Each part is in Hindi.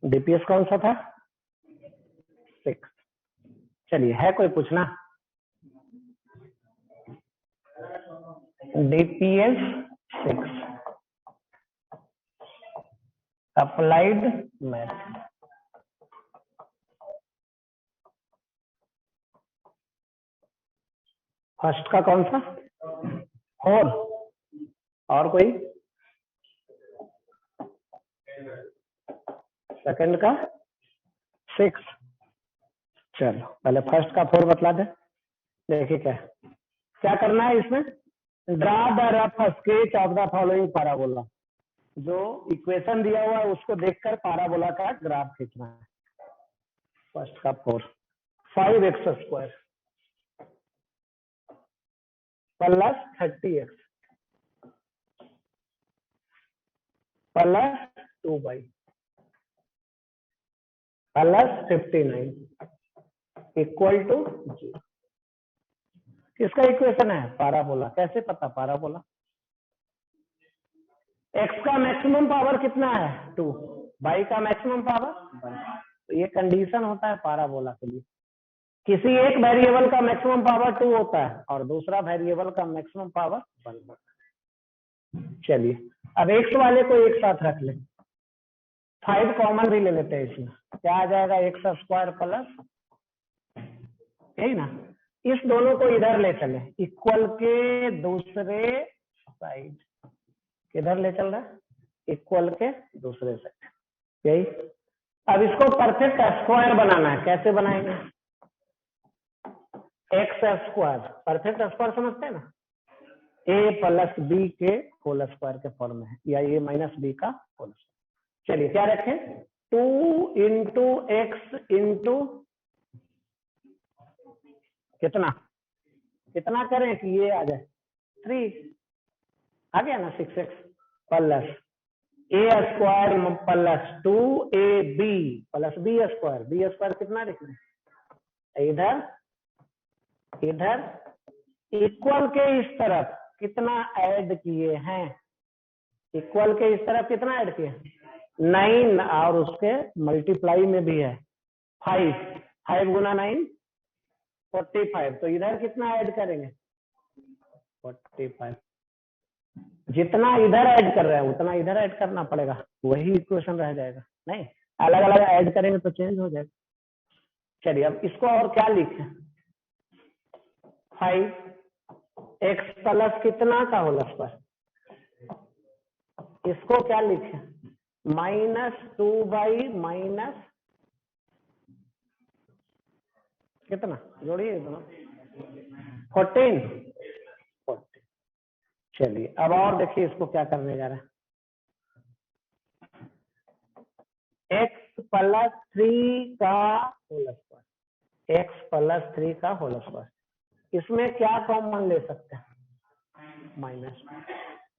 डीपीएस कौन सा था? 6। चलिए, है कोई पूछना? DPS 6 applied math. फर्स्ट का कौन सा? 4। और कोई? सेकंड का 6। चलो पहले फर्स्ट का 4 बतला दे। देखिए क्या करना है इसमें। Draw the rough sketch of the following parabola. जो इक्वेशन दिया हुआ है उसको देखकर पैराबोला का ग्राफ खींचना है। फर्स्ट का 4 5x² plus 30x plus 2y plus 59 equal to 0। किसका इक्वेशन है? पैराबोला। कैसे पता पैराबोला? x का मैक्सिमम पावर कितना है? 2। y का मैक्सिमम पावर 1। तो ये कंडीशन होता है पैराबोला के लिए। किसी एक वेरिएबल का मैक्सिमम पावर 2 होता है और दूसरा वेरिएबल का मैक्सिमम पावर 1 होता है। चलिए अब x वाले को एक साथ रख ले। 5 कॉमन भी ले लेते हैं इसमें। क्या आ जाएगा? x² प्लस, यही ना। इस दोनों को इधर ले चले, इक्वल के दूसरे साइड। किधर ले चल रहा है? इक्वल के दूसरे साइड, यही। अब इसको परफेक्ट स्क्वायर बनाना है। कैसे बनाएंगे? x²। परफेक्ट स्क्वायर समझते हैं ना? a प्लस बी के होल स्क्वायर के फॉर्म में है, या a माइनस बी का होल स्क्वायर। चलिए क्या रखें? 2 इंटू एक्स इंटू कितना करें कि ये आ जाए? 3। आ गया ना? 6x plus a² plus 2ab plus b²। b² कितना लिखना है? इधर इक्वल के इस तरफ कितना ऐड किए हैं? इक्वल के इस तरफ कितना ऐड किए? 9। और उसके मल्टीप्लाई में भी है 5। 5 गुना 9 45। तो इधर कितना ऐड करेंगे? 45। जितना इधर ऐड कर रहे हैं उतना इधर ऐड करना पड़ेगा, वही इक्वेशन रह जाएगा। नहीं, अलग अलग ऐड करेंगे तो चेंज हो जाएगा। चलिए अब इसको और क्या लिखें? 5x प्लस कितना का होल स्क्वायर। इसको क्या लिखें? -2y माइनस कितना? जोड़िए दोनों। 14। चलिए अब और देखिए इसको क्या करने जा रहा है। x प्लस 3 का होल स्क्वायर। x प्लस 3 का होल स्क्वायर। इसमें क्या कॉमन ले सकते हैं? माइनस।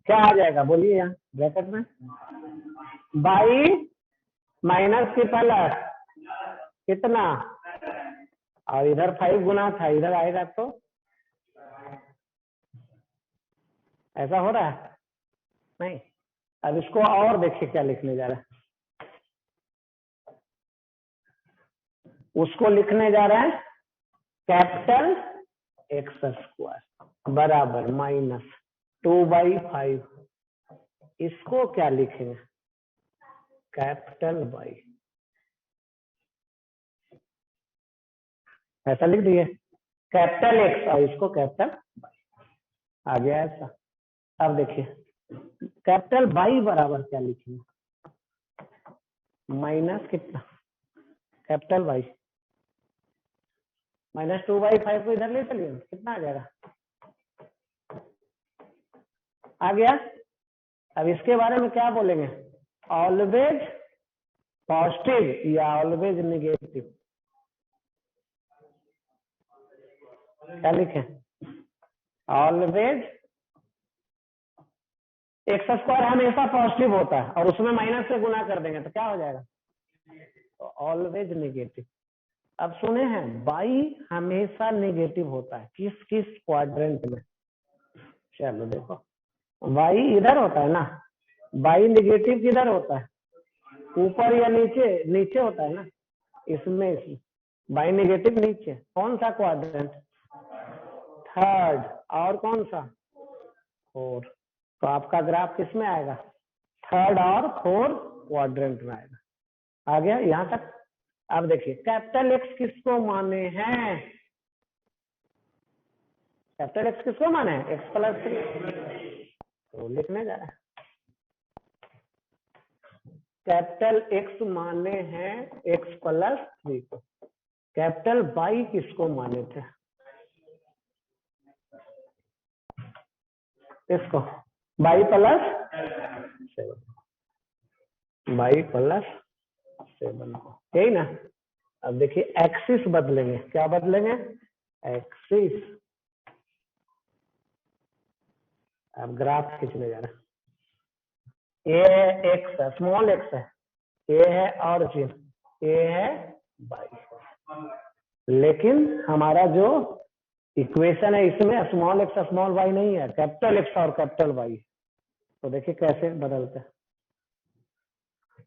क्या आ जाएगा बोलिए यहाँ ब्रैकेट में? बाई माइनस की प्लस कितना? और इधर 5 गुना था, इधर आएगा तो ऐसा हो रहा है? नहीं। अब इसको और देखिए क्या लिखने जा रहा है। उसको लिखने जा रहे हैं कैपिटल x² बराबर -2/5। इसको क्या लिखेंगे? Capital y। ऐसा लिख दिए, कैपिटल x और इसको कैपिटल y। आ गया ऐसा। अब देखिए कैपिटल y बराबर क्या लिखेंगे? माइनस कितना? कैपिटल y -2/5 को इधर ले चलिए, कितना आ जाएगा? आ गया। अब इसके बारे में क्या बोलेंगे? ऑलवेज पॉजिटिव या ऑलवेज निगेटिव? क्या लिखें? ऑलवेज। x² हमेशा पॉजिटिव होता है और उसमें माइनस से गुना कर देंगे तो क्या हो जाएगा? तो ऑलवेज निगेटिव। अब सुने हैं y हमेशा नेगेटिव होता है। किस किस क्वाड्रेंट में? चलो देखो, y इधर होता है ना। y नेगेटिव किधर होता है? ऊपर या नीचे? नीचे होता है ना इसमें बाई नेगेटिव नीचे। कौन सा क्वाड्रेंट? थर्ड। और कौन सा? फोर। तो आपका ग्राफ किस में आएगा? थर्ड और फोर्थ क्वाड्रेंट में आएगा। आ गया यहाँ तक? अब देखिए कैपिटल एक्स किसको माने हैं? कैपिटल एक्स किसको माने हैं? X plus 3। तो लिखने जा रहा है कैपिटल एक्स माने हैं एक्स प्लस 3 को। कैपिटल वाई किसको माने थे? इसको वाई प्लस 7। वाई प्लस 7 को, यही ना? अब देखिए एक्सिस बदलेंगे। क्या बदलेंगे? एक्सिस। अब ग्राफ खींचने जा रहा है। ये एक्स है, स्मॉल एक्स है, ये है ऑरिजिन, ये है वाई। लेकिन हमारा जो इक्वेशन है इसमें स्मॉल एक्स स्मॉल वाई नहीं है, कैपिटल एक्स और कैपिटल वाई। तो देखिए कैसे बदलते हैं।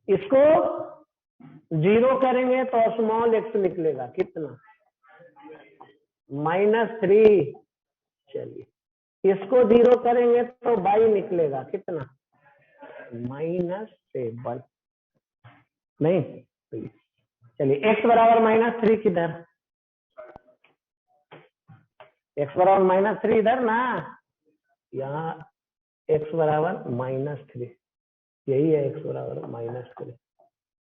इसको 0 करेंगे तो स्मॉल एक्स निकलेगा कितना? -3। चलिए इसको 0 करेंगे तो वाई निकलेगा कितना? -7। नहीं, चलिए x बराबर -3 किधर? x बराबर -3 इधर ना, यहाँ x बराबर -3, यही है x बराबर -3।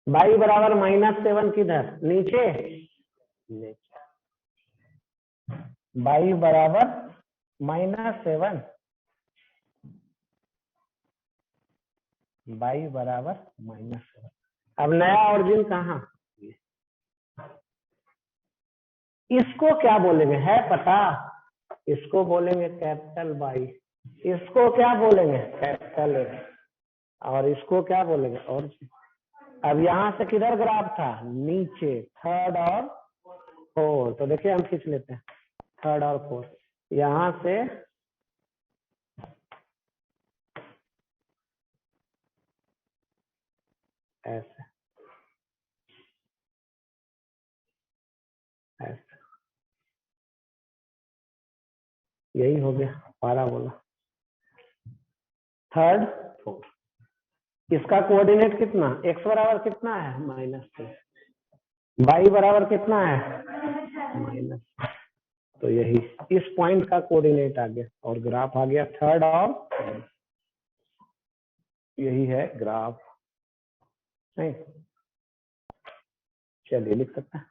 y बराबर -7 किधर? नीचे। y बराबर -7, y बराबर -7। अब नया ऑरिजिन कहाँ? इसको क्या बोलेंगे है पता? इसको बोलेंगे कैपिटल वाई। इसको क्या बोलेंगे? Capital x. और इसको क्या बोलेंगे? और अब यहाँ से किधर ग्राफ था? नीचे। थर्ड और फोर्थ। तो देखिए हम खींच लेते हैं थर्ड और फोर्थ। यहाँ से ऐसे ऐसे, यही हो गया पाराबोला। Third fourth. इसका कोऑर्डिनेट कितना? x बराबर कितना है? -3। y बराबर कितना है? माइनस। तो यही इस पॉइंट का कोऑर्डिनेट आ गया और ग्राफ आ गया थर्ड और यही है ग्राफ। नहीं, चलिए लिख सकते हैं।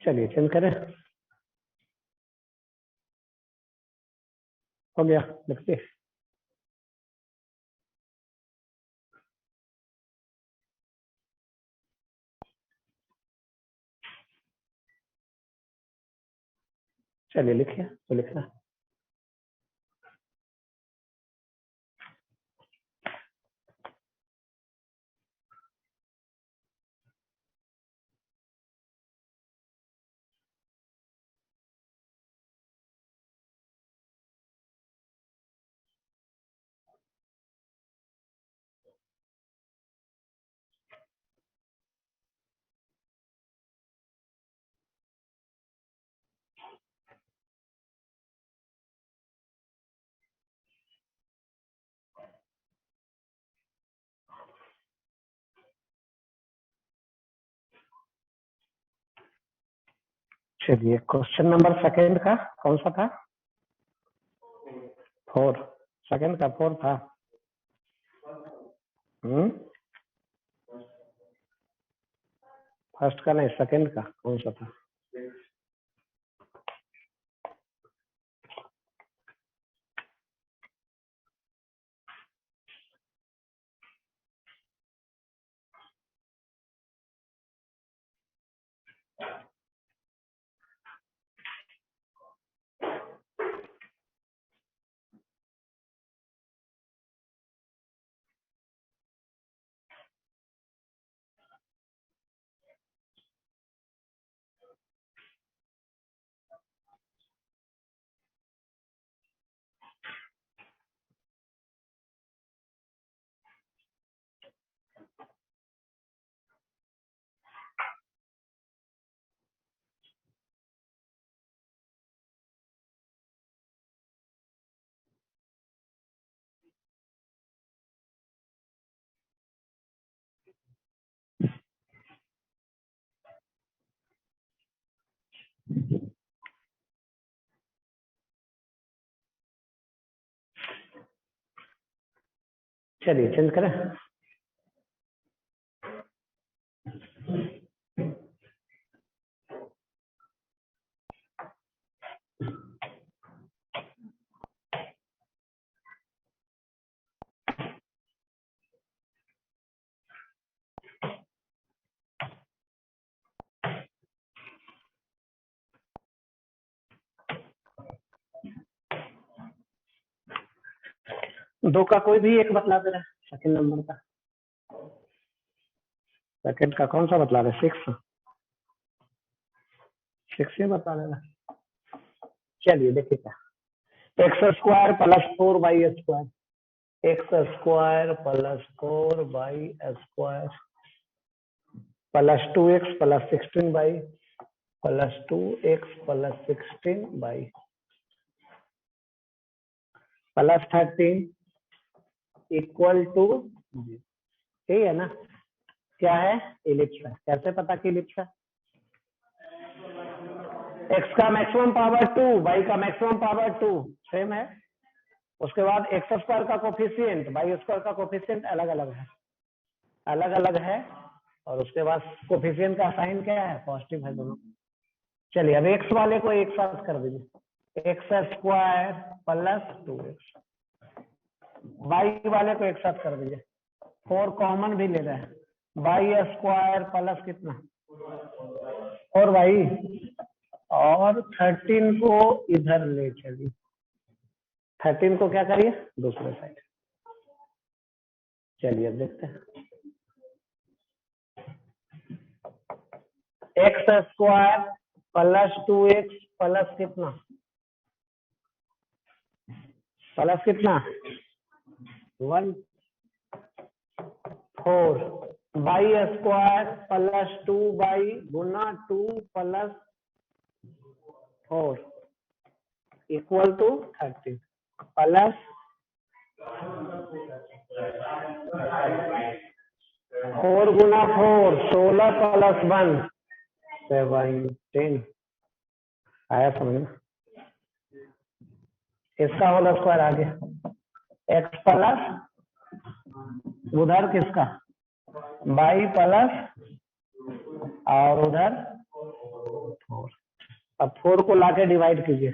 चलिए चेंज करें, हो गया, लिखते। चलिए लिखिए तो लिखना। चलिए क्वेश्चन नंबर सेकंड का कौन सा था? 4। सेकंड का 4 था। फर्स्ट का नहीं, सेकंड का कौन सा था? चलिए चेंज करें। दो का कोई भी एक बतला दे रहा है। सेकंड नंबर का, सेकंड का कौन सा बतला रहे? 6। 6 ही बता रहे हैं। चलिए देखिए क्या, x square plus 4 y square, x square plus 4 y square plus 2x प्लस 16 बाई प्लस 2x प्लस 16 बाई प्लस 13 इक्वल टू, ठीक है ना? क्या है? इलिप्स है। कैसे पता कि इलिप्स है? एक्स का मैक्सिमम पावर 2, वाई का मैक्सिमम पावर 2 सेम है। उसके बाद एक्स स्क्वायर का कोफिशिएंट, वाई स्क्वायर का कोफिशिएंट अलग अलग है, अलग अलग है। और उसके बाद कोफिशिएंट का साइन क्या है? पॉजिटिव है दोनों। चलिए अब एक्स वाले को एक साथ कर दीजिए, x square plus 2x। Y वाले को एक साथ कर दीजिए, 4 कॉमन भी ले रहे हैं, वाई स्क्वायर प्लस कितना? 4y। और 13 को इधर ले चलिए, 13 को क्या करिए? दूसरे साइड। चलिए अब देखते हैं, x square plus 2x plus कितना? प्लस कितना? 1 4 वाई स्क्वायर प्लस 2 बाई गुना 2 प्लस 4 इक्वल टू 13 प्लस 4 गुना 4 16 प्लस 1 17 आया समझ में? इसका होल स्क्वायर आ गया, एक्स प्लस उधर किसका? बाई प्लस और उधर अब 4 को लाके डिवाइड कीजिए,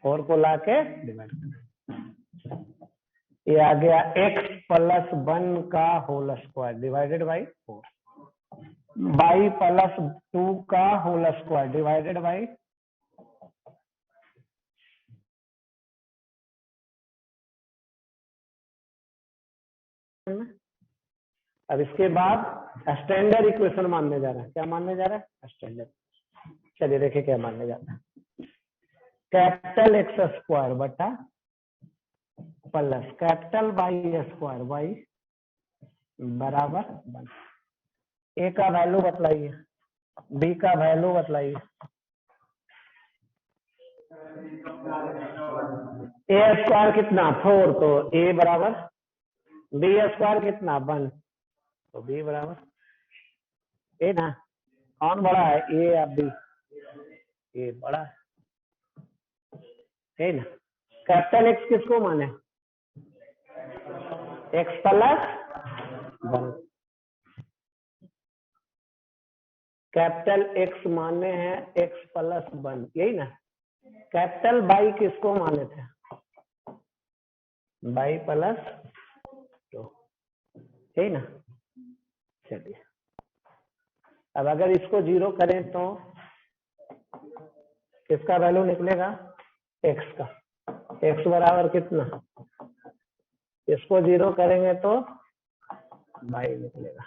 4 को लाके डिवाइड कीजिए, ये आ गया x प्लस 1 का whole square divided by 4, y plus 2 का होल स्क्वायर डिवाइडेड बाई अब इसके बाद स्टैंडर्ड इक्वेशन मानने जा रहा है। क्या मानने जा रहा है? स्टैंडर्ड। चलिए देखिए क्या मानने जाता है। कैपिटल एक्स स्क्वायर बटा plus capital y square y बराबर 1। ए का वैल्यू बतलाइए, बी का वैल्यू बतलाइए। ए स्क्वायर कितना 4, तो ए बराबर, बी स्क्वायर कितना 1, तो बी बराबर ए ना। कौन बड़ा है, ए या बी? ए बड़ा है ना। कैपिटल एक्स किसको माने? X plus 1। कैपिटल एक्स माने हैं एक्स प्लस 1, यही ना। कैपिटल बाई किसको माने थे? बाई प्लस 2, यही ना। चलिए अब अगर इसको 0 करें तो किसका वैल्यू निकलेगा? एक्स का। एक्स बराबर कितना? इसको 0 करेंगे तो बाई निकलेगा।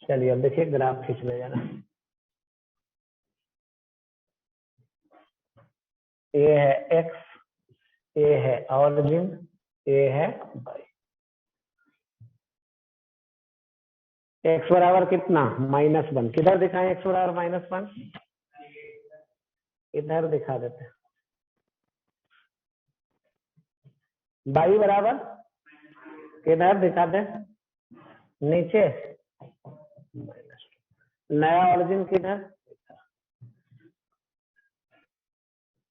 चलिए अब देखिए ग्राफ खींचने जाना। ये है एक्स, ये है ऑरिजिन, ये है बाई। एक्स बराबर कितना? -1। किधर दिखाएं एक्स बराबर -1? इधर दिखा देते हैं। बाई बराबर किधर दिखा दे? नीचे। नया ऑरिजिन किधर?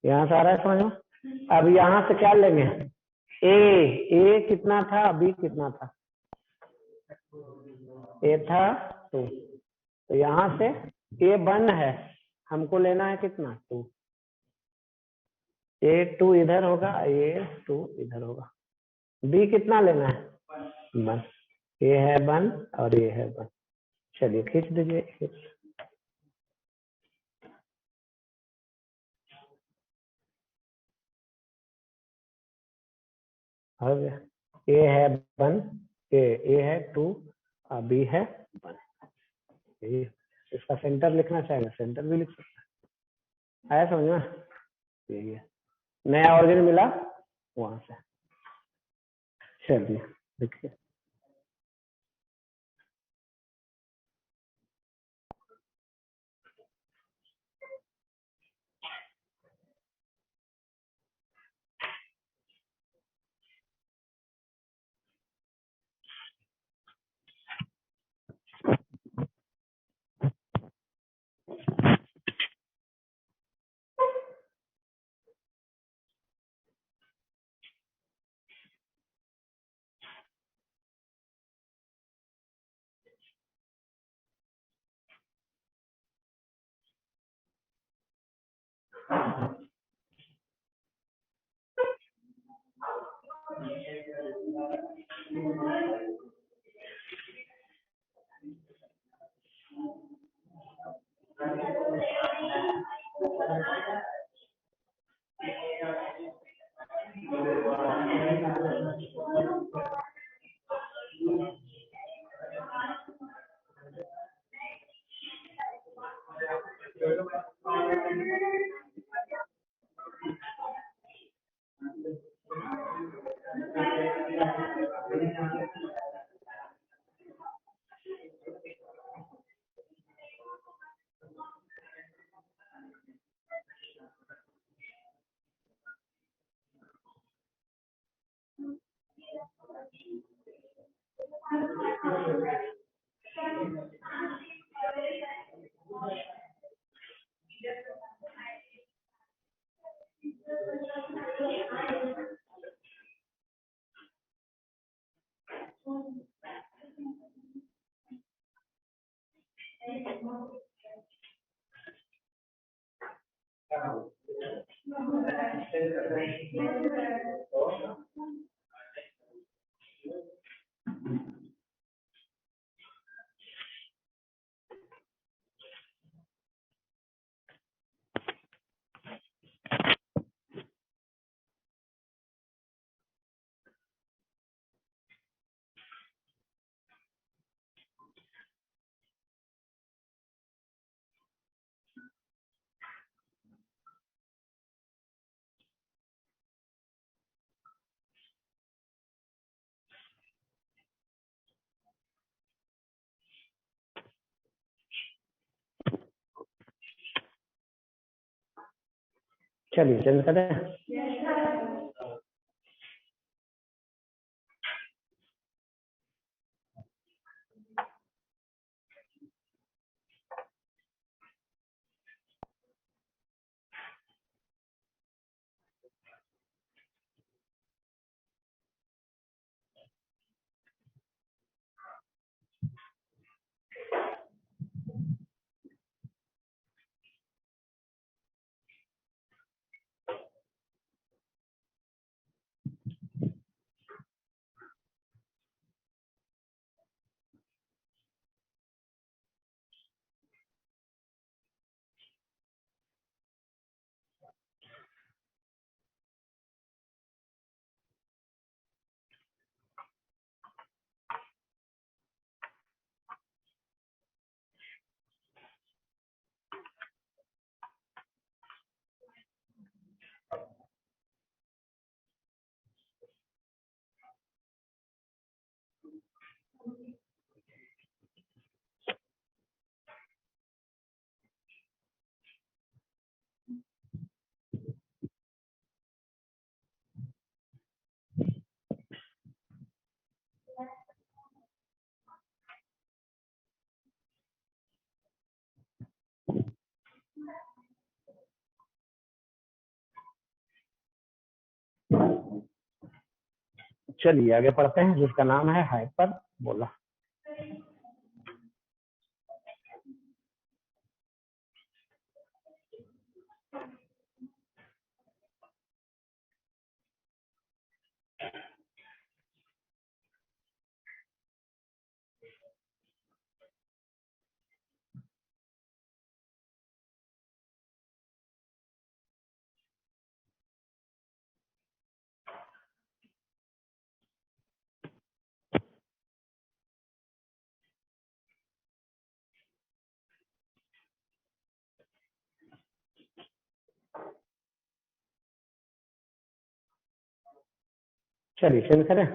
यहाँ से आ रहा है समझ में? अब यहाँ से क्या लेंगे? ए कितना था, बी कितना था? ए था 2, तो यहाँ से ए 1 है, हमको लेना है कितना? 2। ए 2 इधर होगा, ए 2 इधर होगा। बी कितना लेना है? 1। ये है 1 और ये है 1। चलिए खींच दीजिए। हो गया। ए है 1, ए है 2 और बी है 1। इसका सेंटर लिखना चाहेगा, सेंटर भी लिख सकता है। आया समझ में? यही है, नया ऑरिजिन मिला वहां से। चलिए देखिए चलिए चेंज करें। चलिए आगे पढ़ते हैं, जिसका नाम है हाइपरबोला। चलिए चेंज करें।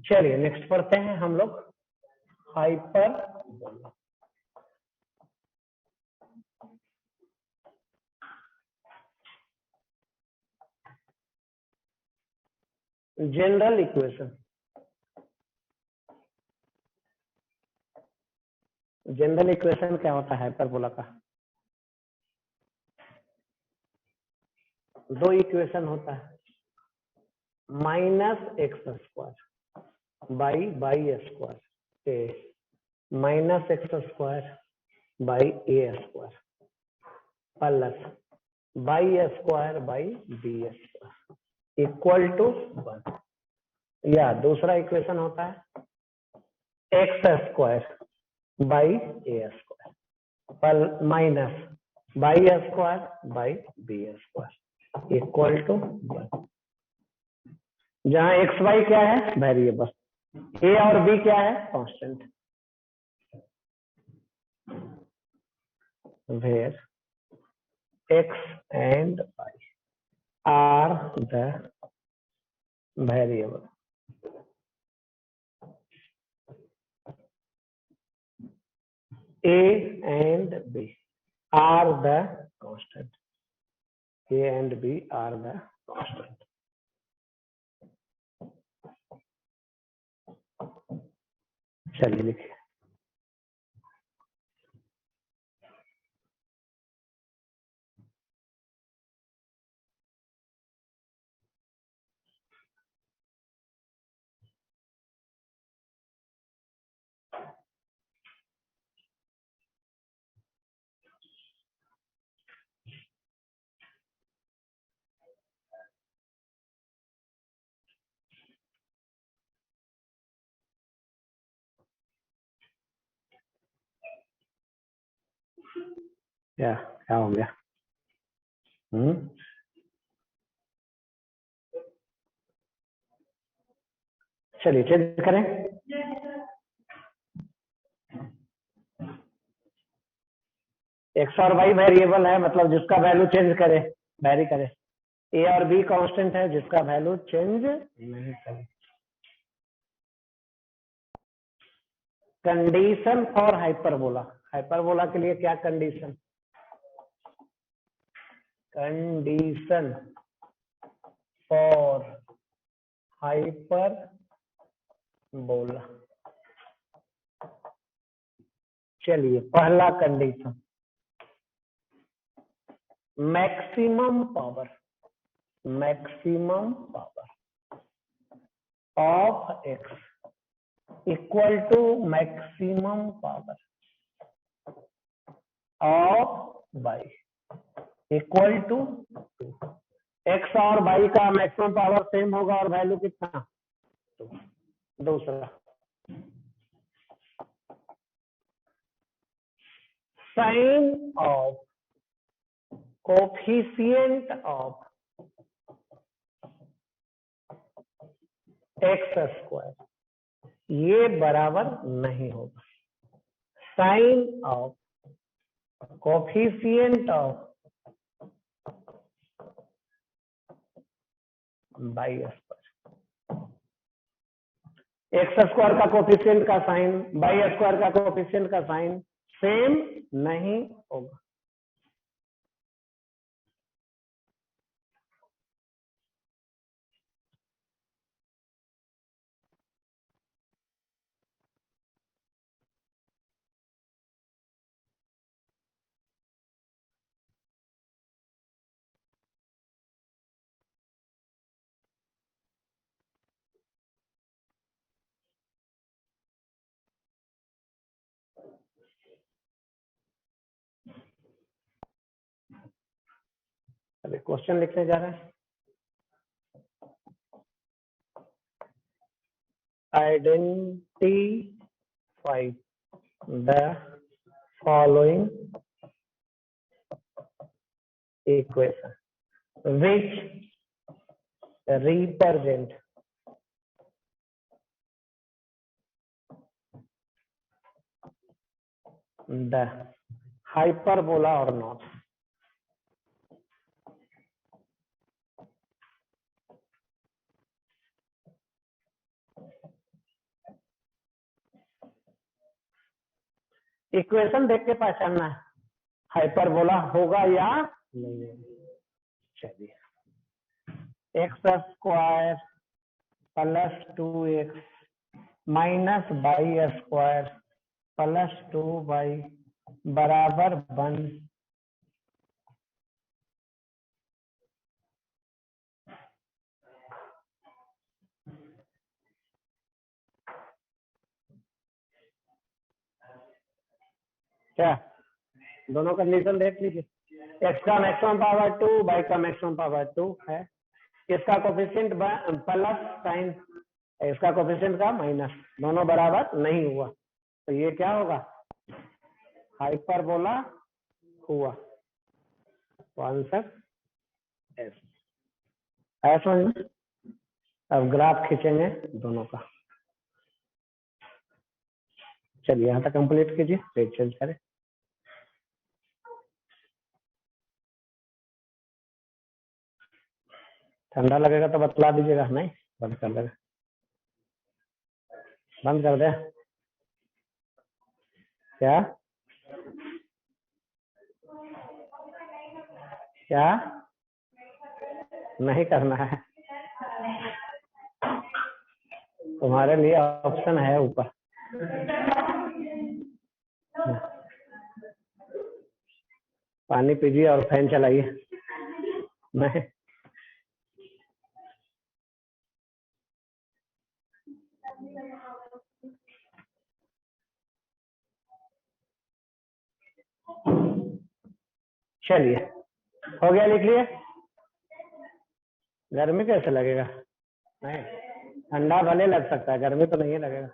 चलिए नेक्स्ट पढ़ते हैं हम लोग hyperbola. General equation. General equation क्या होता है हाइपरबोला का? दो इक्वेशन होता है, minus x square by square a minus x square by a square plus y square by b square equal to 1। या दूसरा इक्वेशन होता है x square by a square पर minus y square by b square equal to 1, जहां एक्स वाई क्या है वेरिएबल, ए और बी क्या है constant, where x and y are the variable, a and b are the constant, a and b are the constant. चलिए लिखिए, क्या हो गया? चलिए चेंज करें। एक्स और वाई वेरिएबल है, मतलब जिसका वैल्यू चेंज करे, वेरी करे। ए और बी कांस्टेंट है, जिसका वैल्यू चेंज नहीं करे। कंडीशन फॉर हाइपरबोला, हाइपरबोला के लिए क्या कंडीशन? Condition for hyperbola. चलिए पहला condition, maximum power of x equal to maximum power of y equal to 2। X और वाई का मैक्सिमम पावर सेम होगा और वैल्यू कितना? 2। दूसरा, sign of coefficient of x square ये बराबर नहीं होगा। Sign of coefficient of y square, x square का कोफिशिएंट का साइन बाई स्क्वायर का कोफिशिएंट का साइन सेम नहीं होगा। अभी क्वेश्चन लिखने जा रहे हैं। Identify the following equation which represent the hyperbola or not। Equation देख के पहचानना है हाइपरबोला होगा या नहीं होगा। चलिए, x square plus 2x minus y square plus 2y बराबर 1। क्या दोनों कंडीशन देख लीजिए। एक्स का मैक्सिमम पावर 2, वाई का मैक्सिमम पावर 2 है। इसका कोफिशिएंट प्लस साइन इसका कोफिशिएंट का माइनस, दोनों बराबर नहीं हुआ, तो ये क्या होगा, हाइपरबोला हुआ। तो आंसर एस है। समझ में? अब ग्राफ खींचेंगे दोनों का। चलिए यहाँ तक कंप्लीट कीजिए, पेज चेंज करें। ठंडा लगेगा तो बतला दीजिएगा, नहीं बंद कर देगा, बंद कर दे क्या, क्या नहीं करना है, तुम्हारे लिए ऑप्शन है ऊपर। पानी पीजिए और फैन चलाइए। नहीं, चलिए हो गया, लिख लिए। गर्मी कैसे लगेगा, नहीं ठंडा भले लग सकता है, गर्मी तो नहीं लगेगा।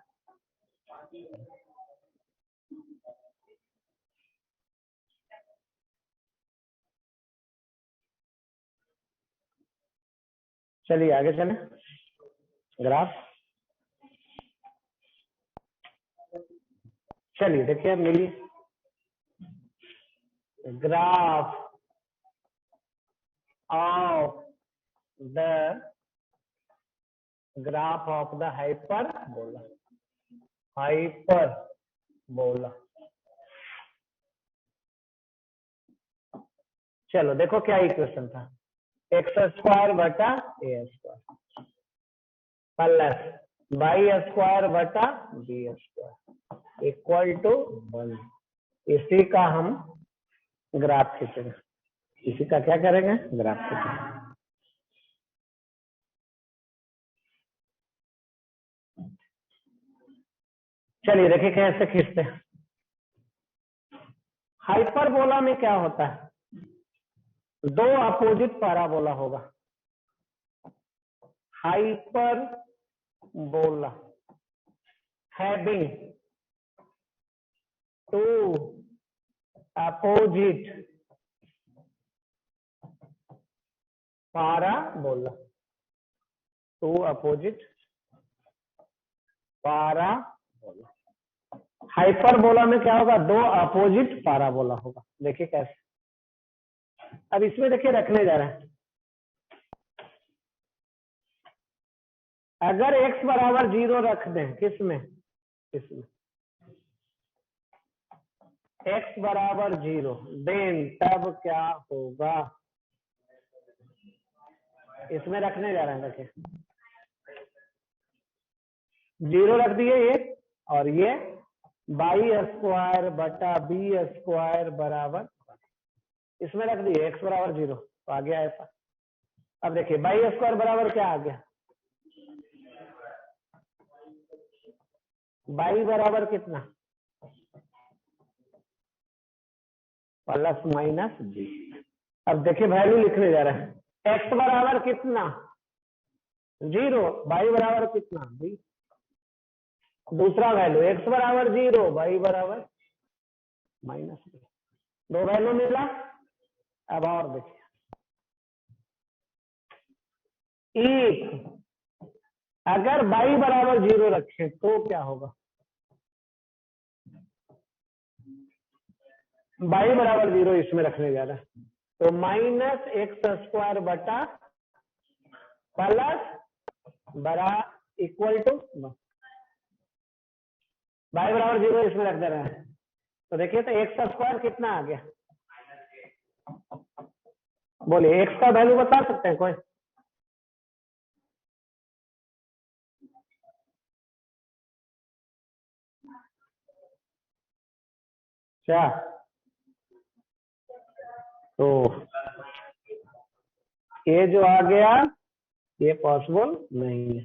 चलिए आगे चलें। ग्राफ, चलिए देखिए अब मिलिए। Graph of the graph of the hyperbola, hyperbola. चलो देखो क्या इक्वेशन था, एक्स स्क्वायर बटा ए स्क्वायर प्लस वाई स्क्वायर बटा बी स्क्वायर इक्वल टू 1। इसी का हम ग्राफ खींचेंगे, इसी का क्या करेंगे, ग्राफ खींचेंगे। चलिए देखिए कैसे खींचते हैं। हाइपरबोला में क्या होता है, दो अपोजिट पैराबोला होगा। Hyperbola having two opposite parabola, two opposite parabola. Hyperbola में क्या होगा, दो अपोजिट पैराबोला होगा। देखिए कैसे, अब इसमें देखिए रखने जा रहे हैं, अगर x बराबर 0 रख दें, किसमें, इसमें x बराबर 0, देन तब क्या होगा, इसमें रखने जा रहे हैं। देखिए 0 रख दिए ये, और ये बाई स्क्वायर बटा बी स्क्वायर बराबर, इसमें रख दिए x बराबर 0, तो आ गया ऐसा। अब देखिए बाई स्क्वायर बराबर क्या आ गया, बाई बराबर कितना, प्लस माइनस बी। अब देखिए वैल्यू लिखने जा रहे हैं, x बराबर कितना 0, बाई बराबर कितना बी। दूसरा वैल्यू x बराबर 0, बाई बराबर माइनस बी, दो वैल्यू मिला। अब और देखिए, एक अगर बाई बराबर 0 रखें तो क्या होगा, बाई बराबर 0 इसमें रखने जा रहा है, तो माइनस एक्स स्क्वायर बटा प्लस बरा इक्वल टू, बाई बराबर 0 इसमें रख दे रहे हैं, तो देखिए तो एक्स स्क्वायर कितना आ गया, बोलिए एक्स का वैल्यू बता सकते हैं कोई, क्या, तो ये जो आ गया ये पॉसिबल नहीं है,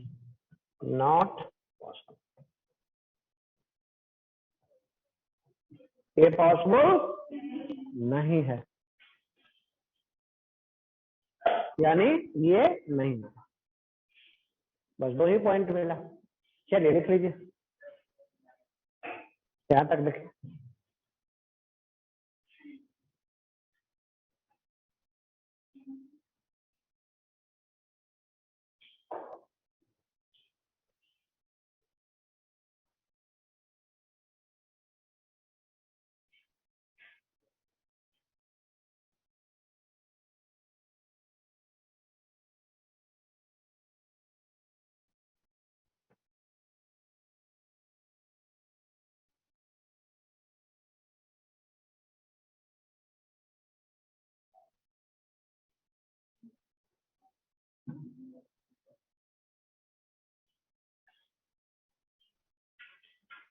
नॉट पॉसिबल, ये पॉसिबल नहीं है, यानी ये नहीं होगा। बस दो ही पॉइंट मिला। चलिए लिख लीजिए, यहाँ तक लिखिए।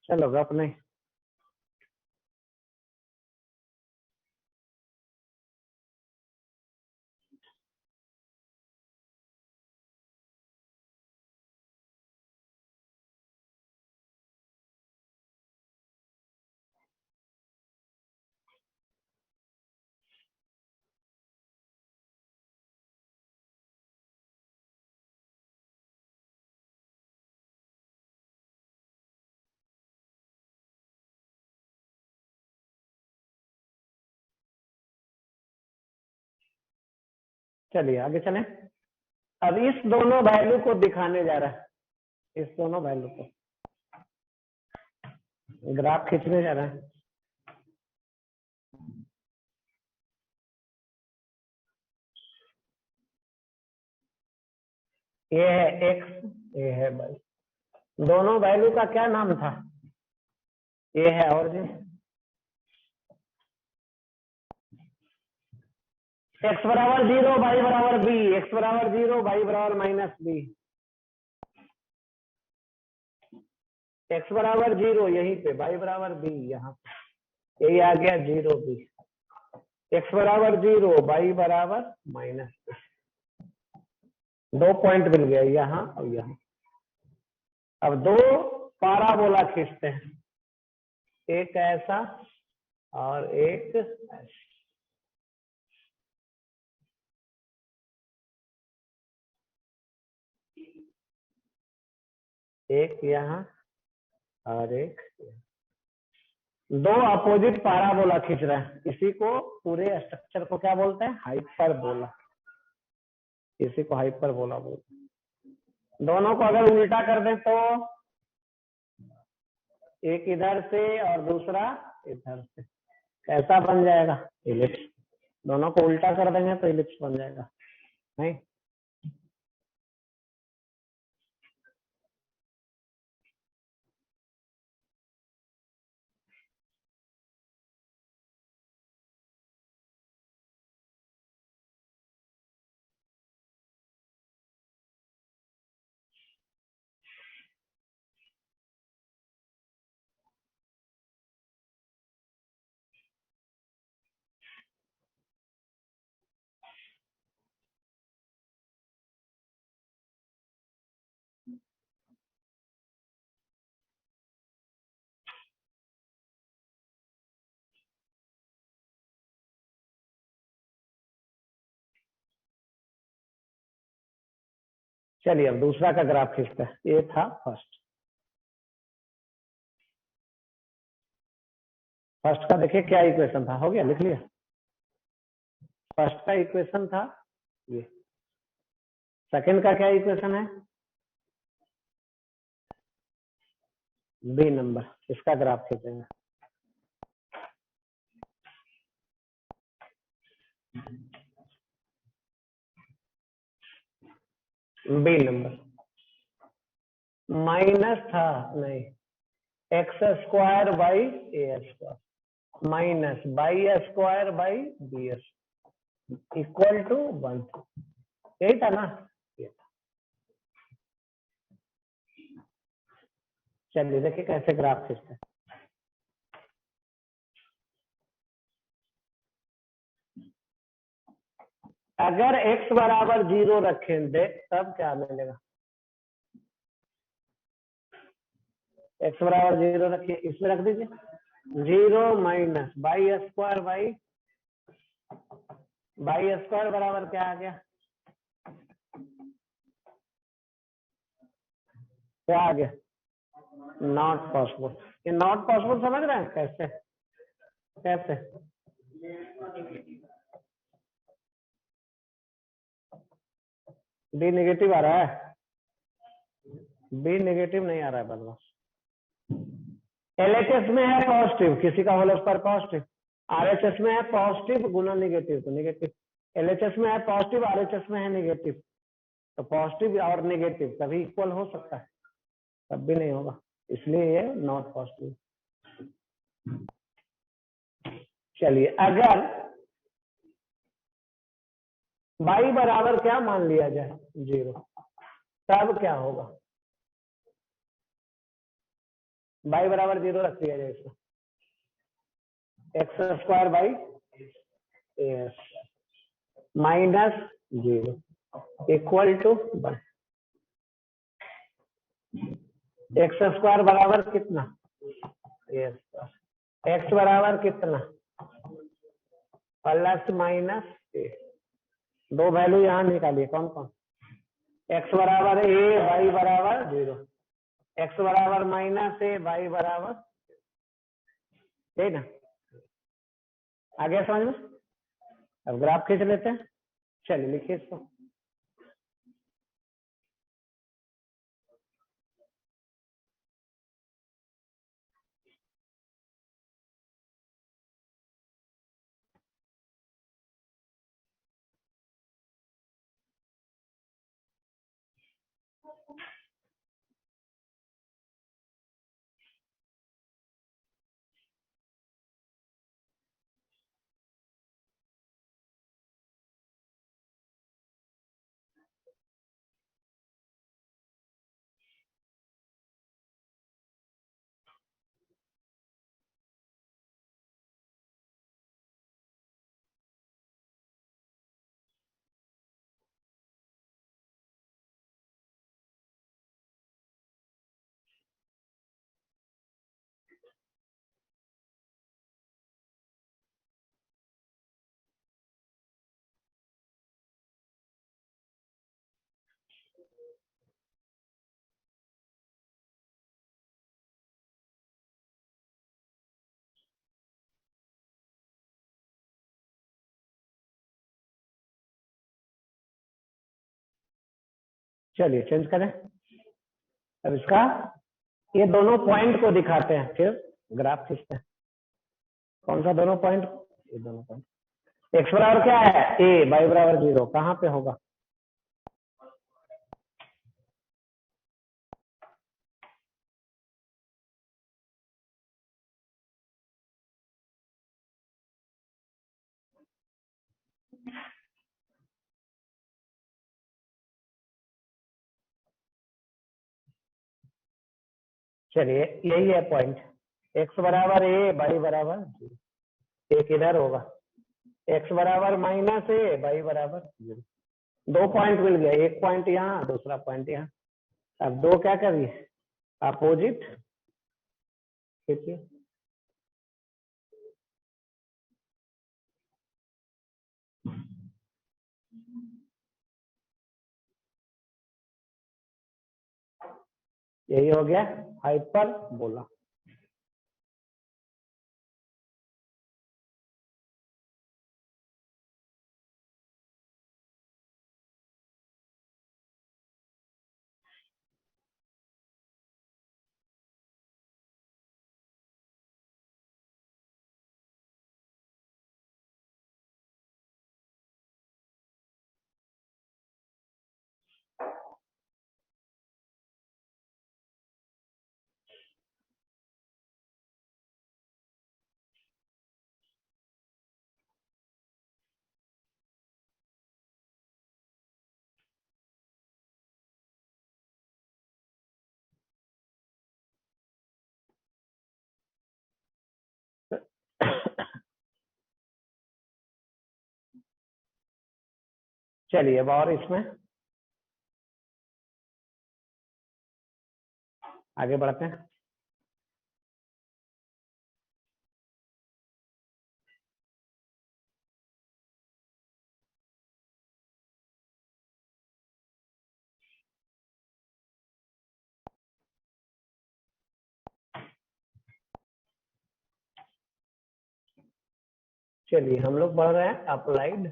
चलो गप नहीं। चलिए आगे चलें। अब इस दोनों वैल्यू को दिखाने जा रहा है, इस दोनों वैल्यू को ग्राफ खींचने जा रहा है। ये है x, ये है y। दोनों वैल्यू का क्या नाम था? ये है ऑरिजिन। x बराबर 0, y बराबर b, x बराबर 0, y बराबर -b। x बराबर 0 यहीं पे, y बराबर b यहाँ पे, यही आ गया 0 b। x बराबर 0, y बराबर -b। 2 पॉइंट मिल गया यहाँ और यहाँ। अब 2 पाराबोला खींचते हैं, एक ऐसा और एक ऐसा। एक यहाँ और एक यहाँ। 2 अपोजिट पाराबोला खींच रहे हैं। इसी को, पूरे स्ट्रक्चर को क्या बोलते हैं? हाइपरबोला। इसी को हाइपरबोला बोलते हैं। दोनों को अगर उल्टा कर दें तो एक इधर से और दूसरा इधर से, कैसा बन जाएगा? इलिप्स। दोनों को उल्टा कर देंगे तो इलिप्स बन जाएगा, नहीं? चलिए अब दूसरा का ग्राफ खींचते हैं। ये था फर्स्ट। फर्स्ट का देखिए क्या इक्वेशन था, हो गया, लिख लिया। फर्स्ट का इक्वेशन था ये। सेकंड का क्या इक्वेशन है? B number. इसका ग्राफ खींचेंगे। बी नंबर माइनस था, नहीं, x square by a square minus y square by b equal to 1। यही था ना? ये था। चलिए देखिए कैसे ग्राफ खींचते हैं। अगर x बराबर 0 रखेंगे तब क्या मिलेगा? x बराबर 0 रखिए, इसमें रख दीजिए 0 minus y square by square बराबर क्या आ गया? क्या आ गया? Not possible. ये नॉट पॉसिबल समझ रहे हैं कैसे? कैसे? बी नेगेटिव आ रहा है, बी नेगेटिव नहीं आ रहा है बदमाश। एलएचएस में है पॉजिटिव, किसी का होल स्क्वायर पॉजिटिव। आरएचएस में है पॉजिटिव गुना नेगेटिव तो नेगेटिव। एलएचएस में है पॉजिटिव, आरएचएस में है नेगेटिव, तो पॉजिटिव और नेगेटिव कभी इक्वल हो सकता है? कभी नहीं होगा, इसलिए ये नॉट पॉजिटिव। चलिए, अगर y बराबर क्या मान लिया जाए 0, तब क्या होगा? y बराबर 0 रख दिया जाए इसको, x square by s minus 0 equal to 1। X square बराबर कितना? एस। एक्स बराबर कितना? Plus minus a. दो वैल्यू यहाँ निकालिए, कौन कौन? एक्स बराबर ए, वाई बराबर 0। एक्स बराबर माइनस ए, वाई बराबर, ठीक ना? आ गया समझ में? अब ग्राफ खींच लेते हैं। चलिए लिखिए इसको। चलिए चेंज करें। अब इसका ये दोनों पॉइंट को दिखाते हैं, फिर ग्राफ खींचते हैं। कौन सा दोनों पॉइंट? ये दोनों पॉइंट। एक्स बराबर क्या है? ए, वाई बराबर 0, कहाँ पे होगा? चलिए यही है पॉइंट। एक्स बराबर ए, वाई बराबर 0, एक इधर होगा। एक्स बराबर माइनस ए, वाई बराबर 0। दो पॉइंट मिल गया, एक पॉइंट यहाँ, दूसरा पॉइंट यहाँ। अब दो क्या करिए? अपोजिट खींचिए। यही हो गया हाइपरबोला। चलिए अब और इसमें आगे बढ़ते हैं। चलिए हम लोग पढ़ रहे हैं अप्लाइड।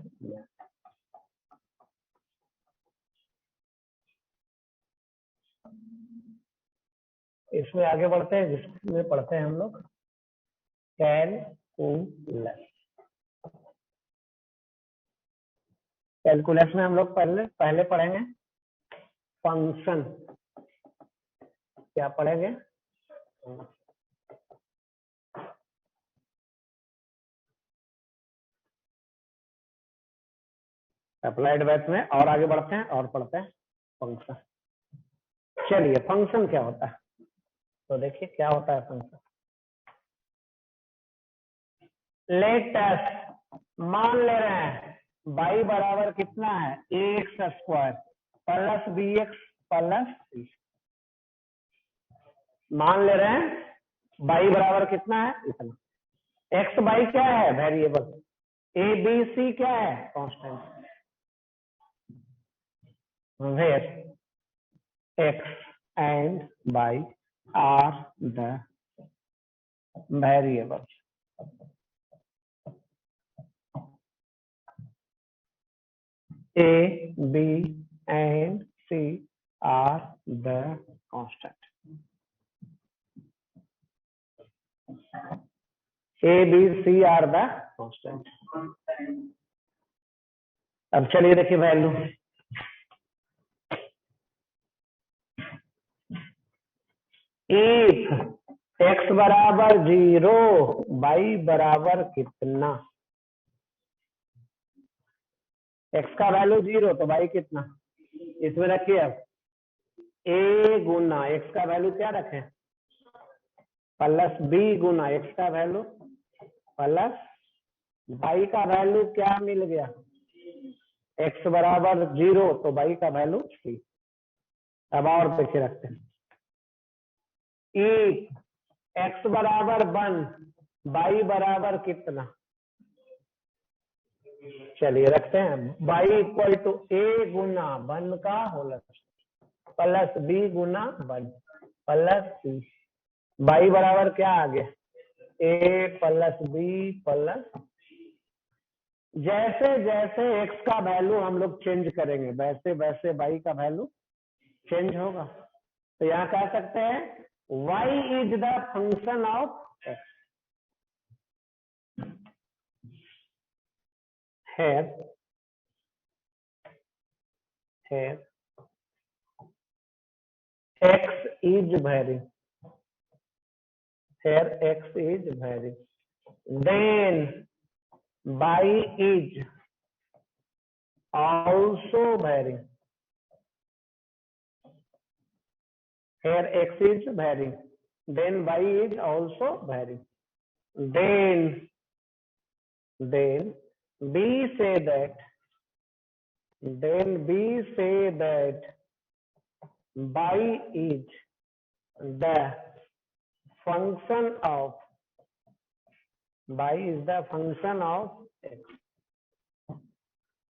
इसमें आगे बढ़ते हैं जिसमें पढ़ते हैं हम लोग कैलकुलस। कैलकुलस में हम लोग पहले पढ़ेंगे फंक्शन। क्या पढ़ेंगे? अप्लाइड मैथ में और आगे बढ़ते हैं और पढ़ते हैं फंक्शन। चलिए फंक्शन क्या होता है तो देखिए क्या होता है फंक्शन। लेट अस मान ले रहे हैं y बराबर कितना है x square plus b x plus c. मान ले रहे हैं y बराबर कितना है इतना। एक्स वाई क्या है वेरिएबल, ए बी सी क्या है constant. Where x and y are the variables. A, B, and C are the constant. A, B, C are the constant. अब चलिए देखिए वैल्यू। इफ x बराबर 0 y बराबर कितना। x का वैल्यू 0 तो y कितना। इसमें रखिए अब a गुना x का वैल्यू क्या रखें प्लस b गुना x का वैल्यू प्लस y का वैल्यू क्या मिल गया x बराबर 0 तो y का वैल्यू 3। अब और पीछे रखते हैं इफ x बराबर 1 y बराबर कितना। चलिए रखते हैं y इक्वल टू a गुना 1 का होल प्लस b गुना 1 प्लस c। y बराबर क्या आ गया a प्लस b प्लस। जैसे जैसे x का वैल्यू हम लोग चेंज करेंगे वैसे वैसे y का वैल्यू चेंज होगा। तो यहाँ कह सकते हैं y is the function of x। here x is varying, here x is varying, then y is also varying, here x is varying, then y is also varying, then we say that y is the function of x.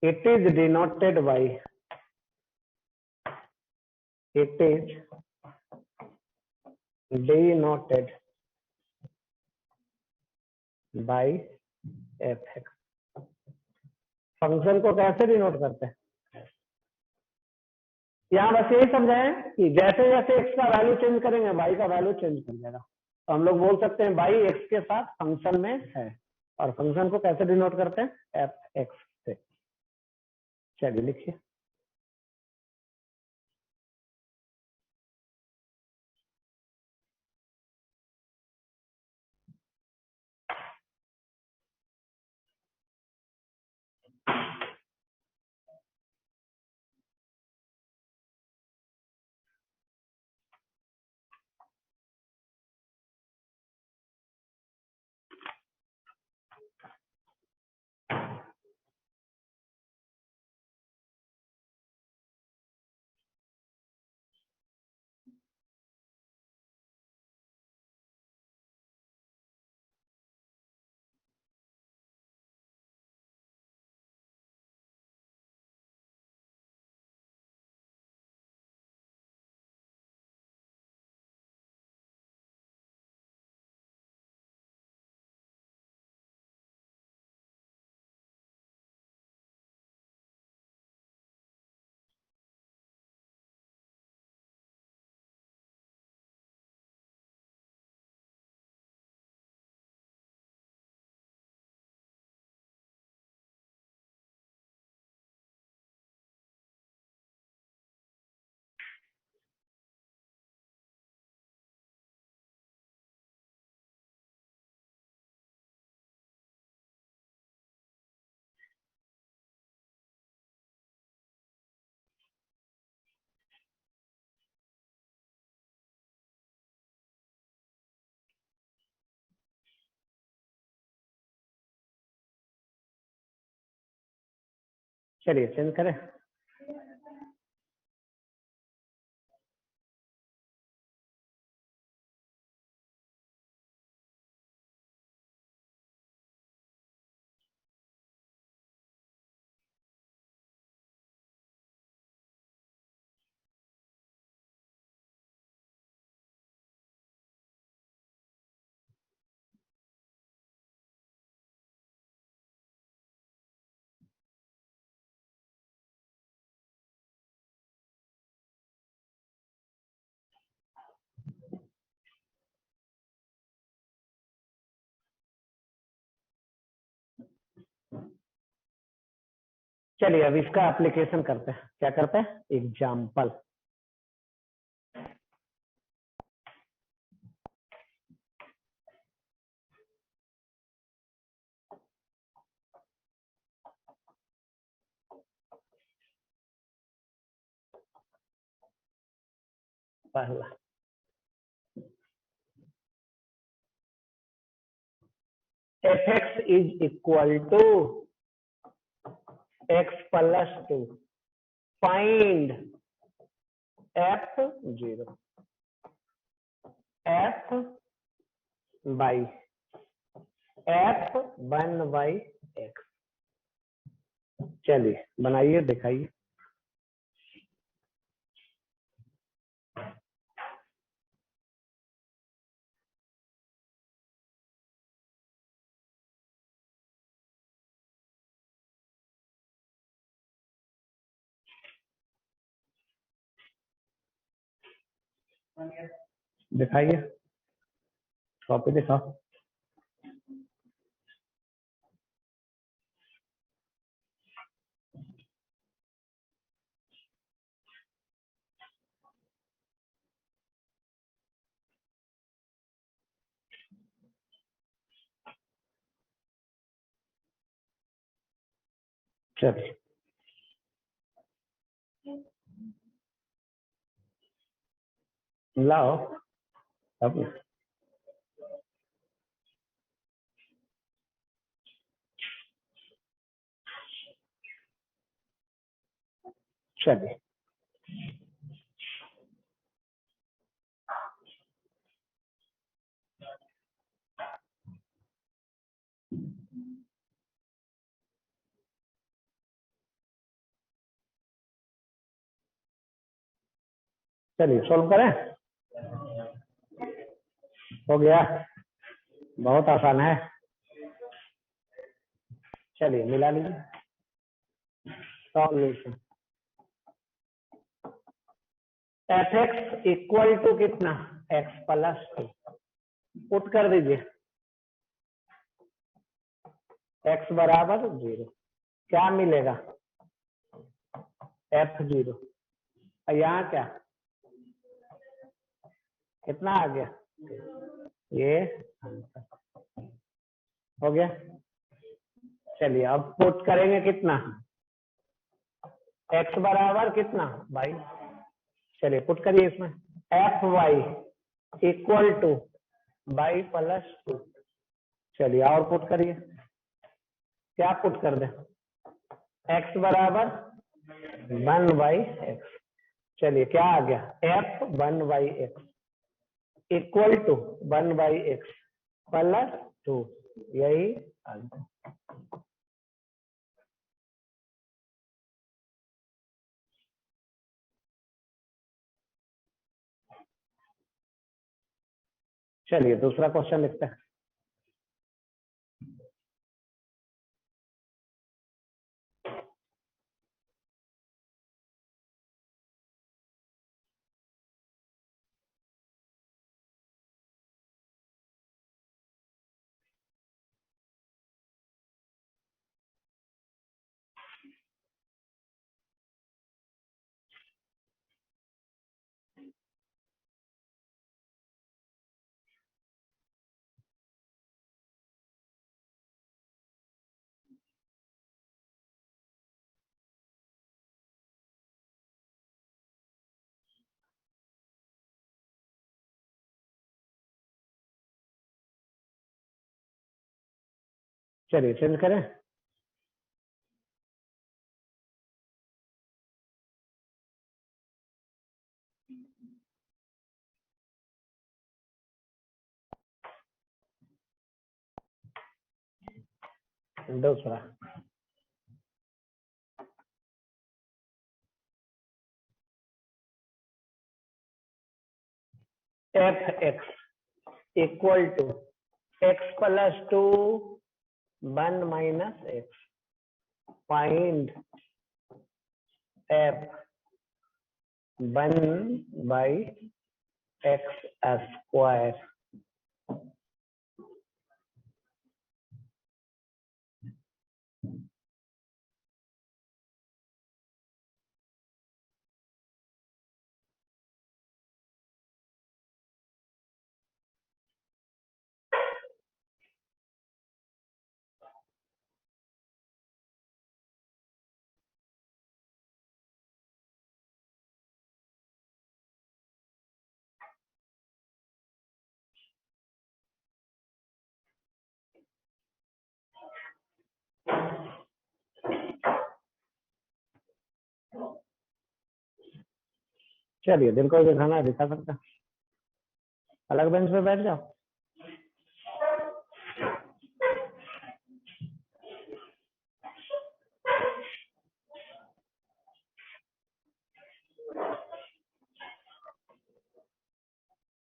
It is denoted by fx। Function को कैसे डिनोट करते हैं यहाँ बस यही समझाएं कि जैसे जैसे x का वैल्यू चेंज करेंगे y का वैल्यू चेंज कर जाएगा। तो हम लोग बोल सकते हैं y x के साथ फंक्शन में है और फंक्शन को कैसे डिनोट करते हैं fx से। चलिए लिखिए चलिए चेंज करें। चलिए अब इसका एप्लीकेशन करते हैं। क्या करते हैं? एग्जाम्पल। पहला, f x is equal to x plus two, find f zero, f by f one by x. चलिए बनाइए, दिखाइए। दिखाइए, कॉपी दिखाओ। चलिए लाओ अब। चलिए चलिए सोल्व करें। हो गया, बहुत आसान है। चलिए मिला लीजिए। Solution, f x equal to कितना? X plus two. पुट कर दीजिए, एक्स बराबर जीरो। क्या मिलेगा? F zero. यहाँ क्या कितना आ गया? ये हो गया। चलिए अब पुट करेंगे कितना? एक्स बराबर कितना? बाई। चलिए पुट करिए इसमें, f y equal to y plus two. चलिए और पुट करिए। क्या पुट कर दे? एक्स बराबर वन बाई एक्स। चलिए क्या आ गया? F one by x equal to one by x plus two. यही आ गया। चलिए दूसरा क्वेश्चन लिखते हैं। चलिए चेंज करें। दूसरा f x equal to x plus 2 1 minus x, find f 1 by x square. चलिए दिल को दिखाना दिखा सकता, अलग बेंच पे बैठ जाओ।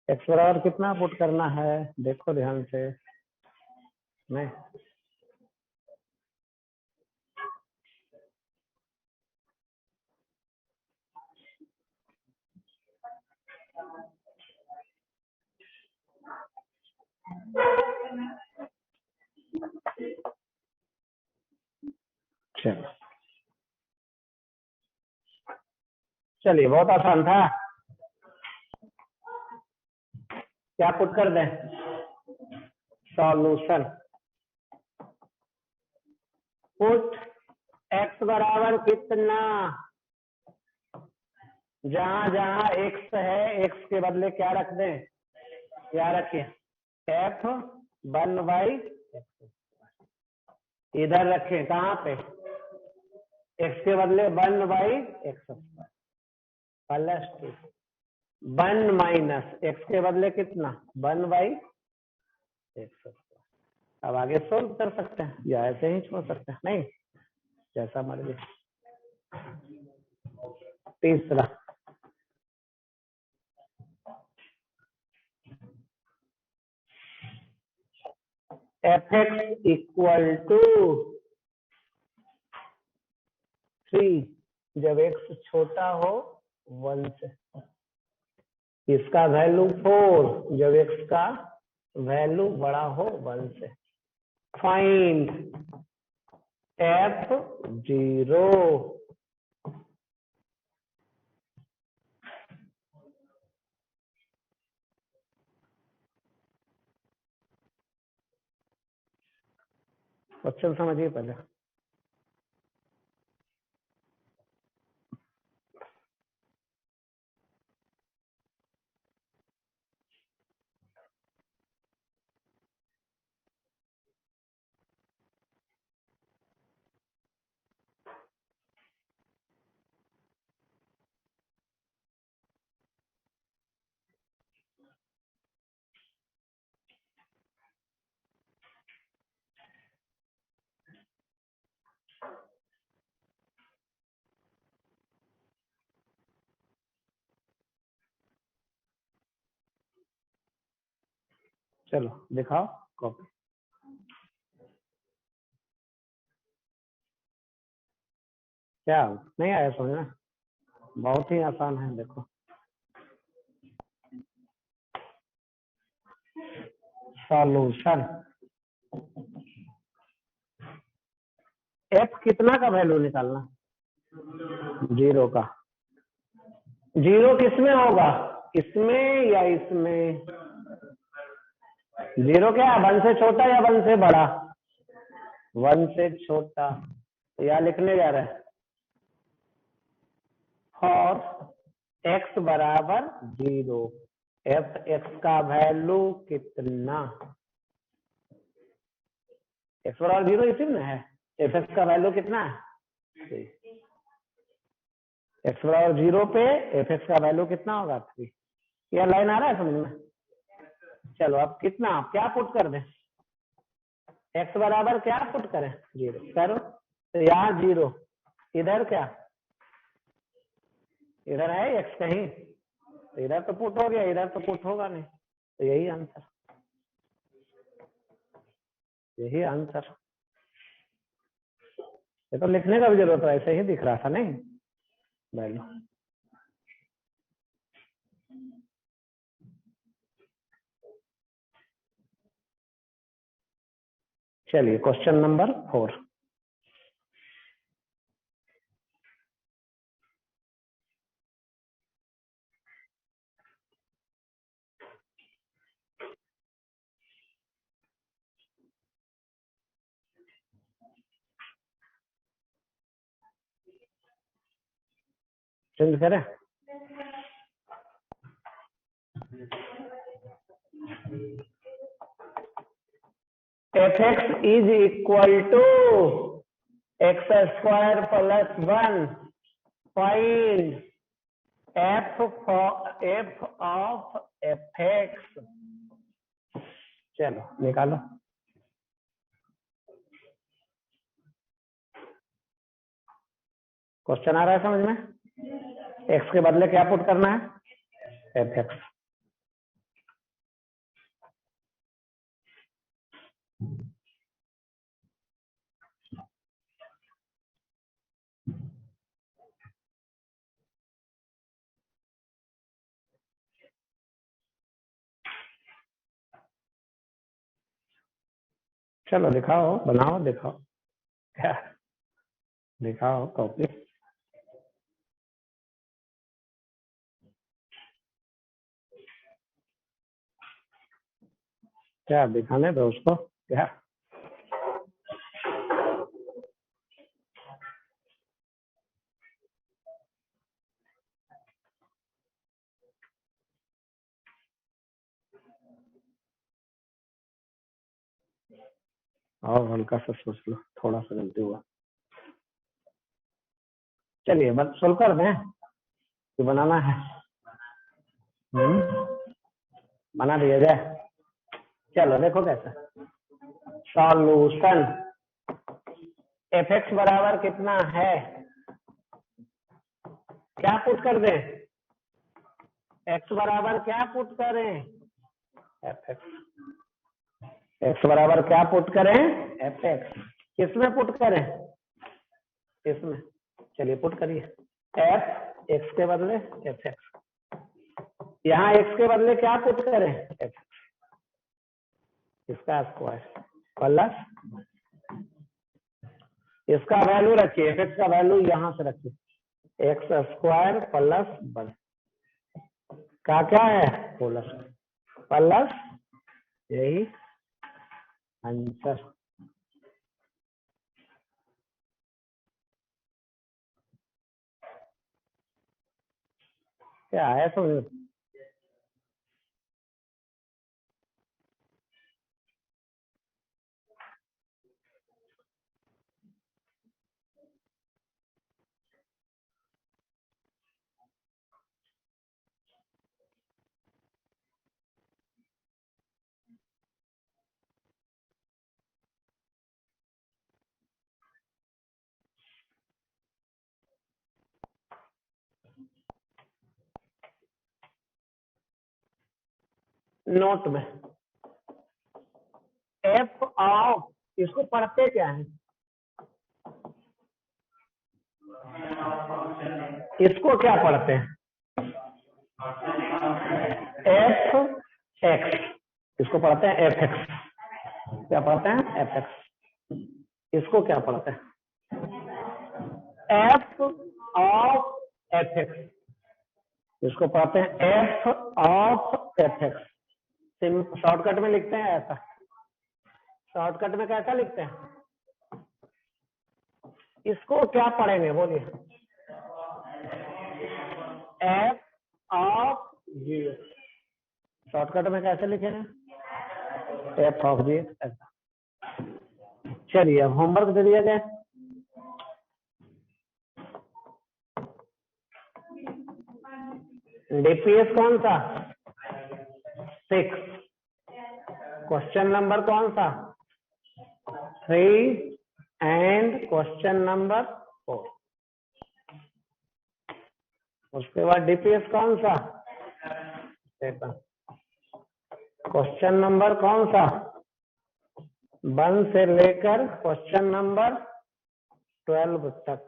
एक्स बराबर कितना पुट करना है देखो ध्यान से। नहीं चलो, चलिए बहुत आसान था। क्या पुट कर दें? सॉल्यूशन पुट एक्स बराबर कितना, जहां जहां एक्स है एक्स के बदले क्या रख दें, क्या रखें, एफ 1 बाई इधर रखें, कहाँ पे, एक्स के बदले 1 by x plus 2 1 minus x के बदले कितना 1 बाई एक्स। अब आगे सोल्व कर सकते हैं या ऐसे ही छोड़ सकते हैं, नहीं जैसा मर्जी। तीसरा एफ एक्स इक्वल टू 3 जब एक्स छोटा हो 1 से, इसका वैल्यू 4 जब एक्स का वैल्यू बड़ा हो 1 से। फाइंड एफ 0 क्वेश्चन समझिए पहले। चलो दिखाओ कॉपी। क्या नहीं आया समझ में? बहुत ही आसान है, देखो सॉल्यूशन एफ कितना का वैल्यू निकालना, 0 का। 0 किसमें होगा, इसमें या इसमें? 0 क्या 1 से छोटा या 1 से बड़ा? 1 से छोटा। या लिखने जा रहे हैं और x बराबर 0, एफ एक्स का वैल्यू कितना, x बराबर 0 इसी में है, एफ एक्स का वैल्यू कितना है, x बराबर 0 पे एफ एक्स का वैल्यू कितना होगा 3। यह लाइन आ रहा है समझ में? चलो अब कितना, क्या पुट कर दें, एक्स बराबर क्या पुट करें, 0 करो, तो यहाँ 0, इधर क्या, इधर है एक्स कहीं, तो इधर तो पुट हो गया, इधर तो पुट होगा नहीं, तो यही आंसर, यही आंसर। ये तो लिखने का भी जरूरत है, ऐसे ही दिख रहा था नहीं वैल्यू। चलिए क्वेश्चन नंबर 4। चेंज करें, f x is equal to x square plus 1, find f of f x. चलो निकालो, क्वेश्चन आ रहा है समझ में। एक्स के बदले क्या पुट करना है, एफ एक्स। चलो दिखाओ, बनाओ, दिखाओ क्या, दिखाओ कॉपी। क्या दिखाने दो उसको, क्या और हल्का सा सोच लो, थोड़ा सा गलती हुआ। चलिए बस सोल्व कर दें कि बनाना है, बना दिया जाए। चलो देखो कैसे, सॉल्यूशन एफ एक्स बराबर कितना है, क्या पुट कर दें, एक्स बराबर क्या पुट करें, एफ एक्स, एक्स बराबर क्या पुट करें, एफ एक्स। किसमें पुट करें, इसमें, चलिए पुट करिए, एफ एक्स के बदले एफ एक्स, यहाँ एक्स के बदले क्या पुट करें, एफ, इसका स्क्वायर प्लस, इसका वैल्यू रखिए, एफ एक्स का वैल्यू यहाँ से रखिए, एक्स स्क्वायर प्लस 1 का क्या है, प्लस, यही आंसर। क्या है समझ, नोट में एफ ऑफ, इसको पढ़ते क्या है, इसको क्या पढ़ते हैं, एफ एक्स, इसको पढ़ते हैं एफ एक्स, क्या पढ़ते हैं, एफ एक्स। इसको क्या पढ़ते हैं, एफ ऑफ एफ एक्स, इसको पढ़ते हैं F of f x. Shortcut में लिखते हैं ऐसा, शॉर्टकट में कैसा लिखते हैं, इसको क्या पढ़ेंगे बोलिए, एफ ऑफ जी, शॉर्टकट में कैसे लिखेंगे, एफ ऑफ जी, ऐसा। चलिए अब होमवर्क दे दिया जाए, डीपीएस कौन सा, 6, क्वेश्चन नंबर कौन सा, 3 एंड क्वेश्चन नंबर 4। उसके बाद डीपीएस कौन सा? 7। क्वेश्चन नंबर कौन सा? 1 से लेकर क्वेश्चन नंबर 12 तक।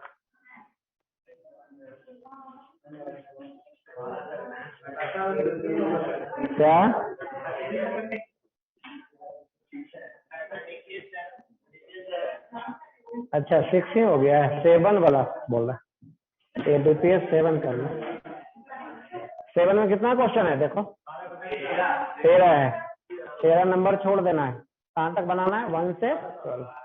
क्या? अच्छा 6 ही हो गया है, 7 वाला बोल रहा है। ये डीपीएस 7 कर लो। 7 में कितना क्वेश्चन है देखो? 13 है। 13 नंबर छोड़ देना है। कहाँ तक बनाना है? 1 से 12।